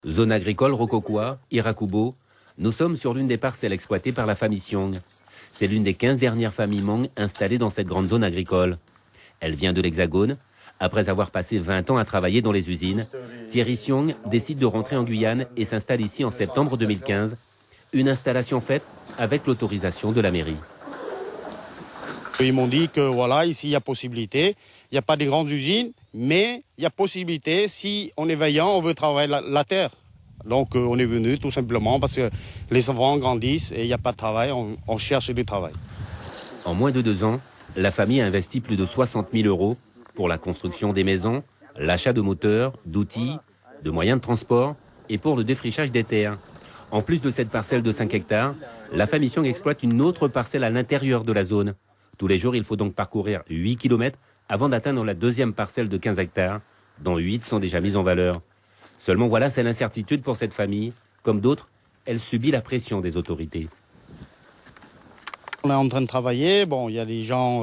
Zone agricole Rokokoa, Irakubo, nous sommes sur l'une des parcelles exploitées par la famille Siong. C'est l'une des 15 dernières familles Hmong installées dans cette grande zone agricole. Elle vient de l'Hexagone. Après avoir passé 20 ans à travailler dans les usines, Thierry Siong décide de rentrer en Guyane et s'installe ici en septembre 2015. Une installation faite avec l'autorisation de la mairie. Ils m'ont dit que voilà, ici il y a possibilité. Il n'y a pas de grandes usines, mais il y a possibilité. Si on est vaillant, on veut travailler la terre. Donc on est venu tout simplement parce que les enfants grandissent et il n'y a pas de travail, on cherche du travail. En moins de 2 ans, la famille a investi plus de 60 000 € pour la construction des maisons, l'achat de moteurs, d'outils, de moyens de transport et pour le défrichage des terres. En plus de cette parcelle de 5 hectares, la famille Siong exploite une autre parcelle à l'intérieur de la zone. Tous les jours, il faut donc parcourir 8 km avant d'atteindre la deuxième parcelle de 15 hectares, dont 8 sont déjà mises en valeur. Seulement voilà, c'est l'incertitude pour cette famille. Comme d'autres, elle subit la pression des autorités. On est en train de travailler. Bon, il y a des gens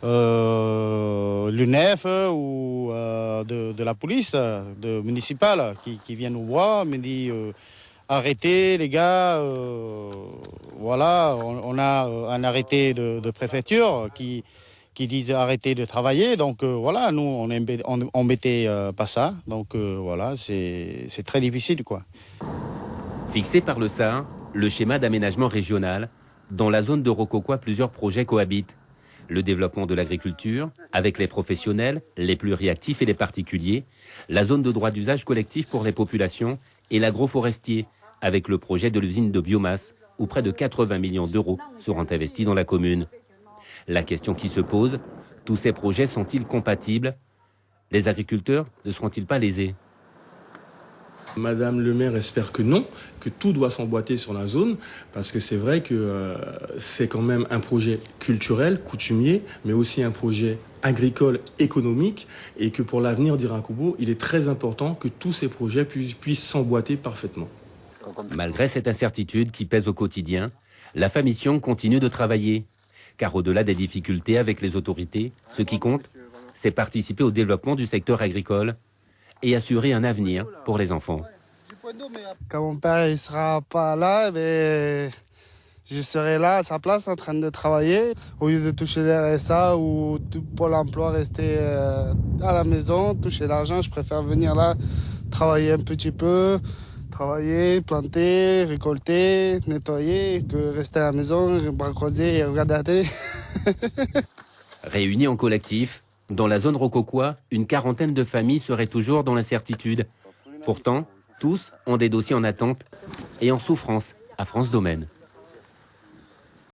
l'UNEF ou de la police municipale qui viennent nous voir, me disent arrêtez les gars. Voilà, on a un arrêté de préfecture qui disent arrêter de travailler. Donc voilà, nous on est embêtés par ça. Donc voilà, c'est très difficile quoi. Fixé par le SAR, le schéma d'aménagement régional, dans la zone de Rokokoa, plusieurs projets cohabitent. Le développement de l'agriculture, avec les professionnels, les pluriactifs et les particuliers, la zone de droit d'usage collectif pour les populations et l'agroforestier, avec le projet de l'usine de biomasse, où près de 80 millions d'euros seront investis dans la commune. La question qui se pose, tous ces projets sont-ils compatibles? Les agriculteurs ne seront-ils pas lésés? Madame le maire espère que non, que tout doit s'emboîter sur la zone, parce que c'est vrai que c'est quand même un projet culturel, coutumier, mais aussi un projet agricole, économique, et que pour l'avenir d'Irakubo, il est très important que tous ces projets puissent s'emboîter parfaitement. Malgré cette incertitude qui pèse au quotidien, la famille Siong continue de travailler. Car au-delà des difficultés avec les autorités, ce qui compte, c'est participer au développement du secteur agricole et assurer un avenir pour les enfants. Quand mon père ne sera pas là, je serai là à sa place en train de travailler. Au lieu de toucher le RSA ou pour l'emploi, rester à la maison, toucher l'argent, je préfère venir là, travailler un petit peu, travailler, planter, récolter, nettoyer, que rester à la maison, bras croisés et regarder la télé. Réunis en collectif, dans la zone Rokokoa, une quarantaine de familles seraient toujours dans l'incertitude. Pourtant, tous ont des dossiers en attente et en souffrance à France Domaine.